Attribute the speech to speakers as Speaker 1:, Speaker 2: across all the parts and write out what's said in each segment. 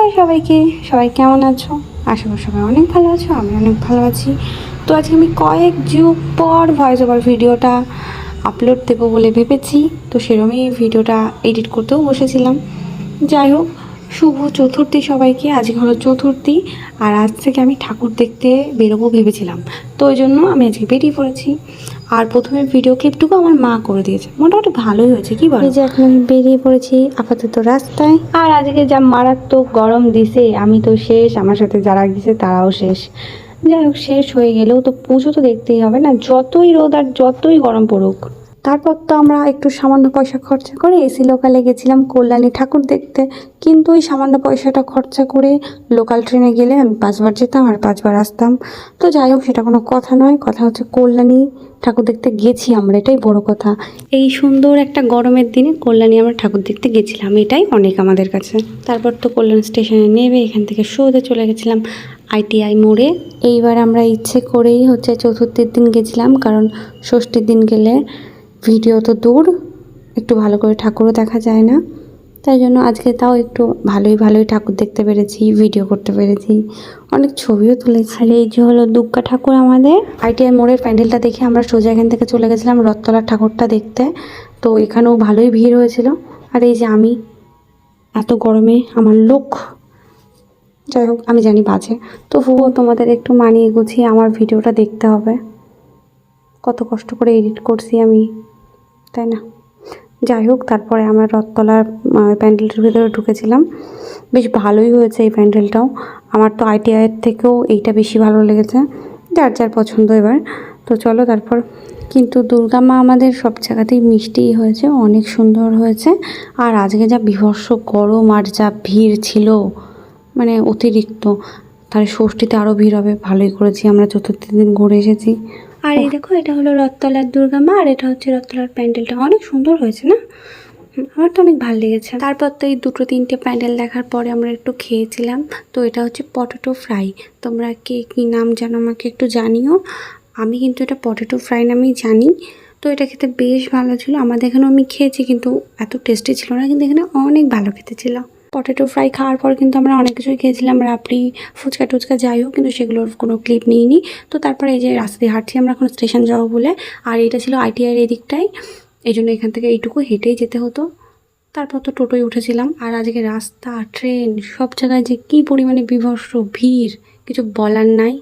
Speaker 1: নমস্কার সবাইকে, সবাই কেমন আছো? আশা করি সবাই অনেক ভালো আছো, আমি অনেক ভালো আছি। তো আজকে আমি কয়েক যুগ পর ভয়েস ওভার ভিডিওটা আপলোড দেবো বলে ভেবেছি। তো সেরকমই ভিডিওটা এডিট করতেও বসেছিলাম। যাই হোক, শুভ চতুর্থী সবাইকে। আজকে হলো চতুর্থী, আর আজ থেকে আমি ঠাকুর দেখতে বেরোবো ভেবেছিলাম। তো ওই জন্য আমি আজকে বেরিয়ে পড়েছি। আর প্রথমে ভিডিও ক্লিপটুকু আমার মা করে দিয়েছে, মোটামুটি ভালোই হয়েছে। কি বলো? যে এখন আমি বেরিয়ে পড়েছি আপাতত রাস্তায়। আর আজকে যা মারাত্মক গরম দিছে, আমি তো শেষ, আমার সাথে যারা গেছে তারাও শেষ। যাই হোক, শেষ হয়ে গেলেও তো পুজো তো দেখতেই হবে না, যতই রোদ আর যতই গরম পড়ুক। তারপর তো আমরা একটু সামান্য পয়সা খরচা করে এসি লোকালে গেছিলাম কল্যাণী ঠাকুর দেখতে। কিন্তু ওই সামান্য পয়সাটা খরচা করে লোকাল ট্রেনে গেলে আমি 5 বার যেতাম আর 5 বার আসতাম। তো যাই হোক, সেটা কোনো কথা নয়, কথা হচ্ছে কল্যাণী ঠাকুর দেখতে গেছি আমরা, এটাই বড় কথা। এই সুন্দর একটা গরমের দিনে কল্যাণী আমরা ঠাকুর দেখতে গেছিলাম, এটাই অনেক আমাদের কাছে। তারপর তো কল্যাণ স্টেশনে নেমে এখান থেকে সোজা চলে গেছিলাম ITI মোড়ে। এইবার আমরা ইচ্ছে করেই হচ্ছে চতুর্থীর দিন গেছিলাম, কারণ ষষ্ঠীর দিন গেলে ভিডিও তো দূর, একটু ভালো করে ঠাকুরও দেখা যায় না। তাই জন্য আজকে তাও একটু ভালোই ঠাকুর দেখতে পেরেছি, ভিডিও করতে পেরেছি, অনেক ছবিও তুলেছি। আর এই যে হলো দুর্গা ঠাকুর আমাদের। ITI মোড়ের প্যান্ডেলটা দেখে আমরা সোজা এখান থেকে চলে গেছিলাম রথতলার ঠাকুরটা দেখতে। তো এখানেও ভালোই ভিড় হয়েছিল। আর এই যে আমি এত গরমে আমার লোক, যাই হোক আমি জানি বাজে, তবুও তোমাদের একটু মানিয়ে গুছিয়ে আমার ভিডিওটা দেখতে হবে। কত কষ্ট করে এডিট করছি আমি, তাই না? যাই হোক, তারপরে আমরা রথতলার প্যান্ডেলটার ভিতরে ঢুকেছিলাম। বেশ ভালোই হয়েছে এই প্যান্ডেলটাও। আমার তো ITI থেকেও এইটা বেশি ভালো লেগেছে, যার যার পছন্দ এবার। তো চলো তারপর। কিন্তু দুর্গা মা আমাদের সব জায়গাতেই মিষ্টিই হয়েছে, অনেক সুন্দর হয়েছে। আর আজকে যা বীভৎস গরম আর যা ভিড় ছিল, মানে অতিরিক্ত। তাহলে ষষ্ঠীতে আরও ভিড় হবে। ভালোই করেছি আমরা চতুর্থী দিন ঘুরে এসেছি। আর এই দেখো, এটা হলো রথতলার দুর্গা মা, আর এটা হচ্ছে রথতলার প্যান্ডেলটা। অনেক সুন্দর হয়েছে না? আমার তো অনেক ভালো লেগেছে। তারপর তো এই 2-3টে প্যান্ডেল দেখার পরে আমরা একটু খেয়েছিলাম। তো এটা হচ্ছে পটেটো ফ্রাই। তোমরা কে কী নাম জানো আমাকে একটু জানিও। আমি কিন্তু এটা পটেটো ফ্রাই নামেই জানি। তো এটা খেতে বেশ ভালো ছিল। আমাদের এখানেও আমি খেয়েছি, কিন্তু এত টেস্টি ছিল না, কিন্তু এখানে অনেক ভালো খেতে ছিল। পটেটো ফ্রাই খাওয়ার পর কিন্তু আমরা অনেক কিছুই খেয়েছিলাম, রাবড়ি, ফুচকা টুচকা, যাই হোক, কিন্তু সেগুলোর কোনো ক্লিপ নিইনি। তো তারপরে এই যে রাস্তা দিয়ে হাঁটছি আমরা এখন স্টেশন যাবো বলে। আর এটা ছিল ITI এই দিকটাই, এই জন্য এখান থেকে এইটুকু হেঁটেই যেতে হতো। তারপর তো টোটোয় উঠেছিলাম। আর আজকে রাস্তা, ট্রেন, সব জায়গায় যে কী পরিমাণে বীভৎস ভিড়, কিছু বলার নাই।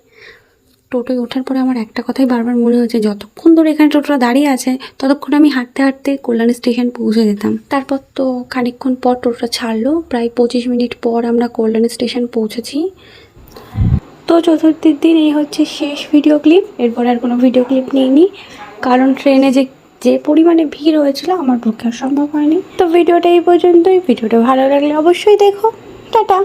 Speaker 1: টোটোয় ওঠার পরে আমার একটা কথাই বারবার মনে হচ্ছে, যতক্ষণ ধরে এখানে টোটোটা দাঁড়িয়ে আছে ততক্ষণ আমি হাঁটতে হাঁটতে কল্যাণী স্টেশন পৌঁছে যেতাম। তারপর তো খানিকক্ষণ পর টোটোটা ছাড়লো, প্রায় 25 মিনিট পর আমরা কল্যাণী স্টেশন পৌঁছেছি। তো চতুর্থীর দিন এই হচ্ছে শেষ ভিডিও ক্লিপ। এরপর আর কোনো ভিডিও ক্লিপ নিইনি, কারণ ট্রেনে যে পরিমাণে ভিড় হয়েছিল আমার পক্ষে সম্ভব হয়নি। তো ভিডিওটা এই পর্যন্তই। ভিডিওটা ভালো লাগলে অবশ্যই দেখো। টাটা।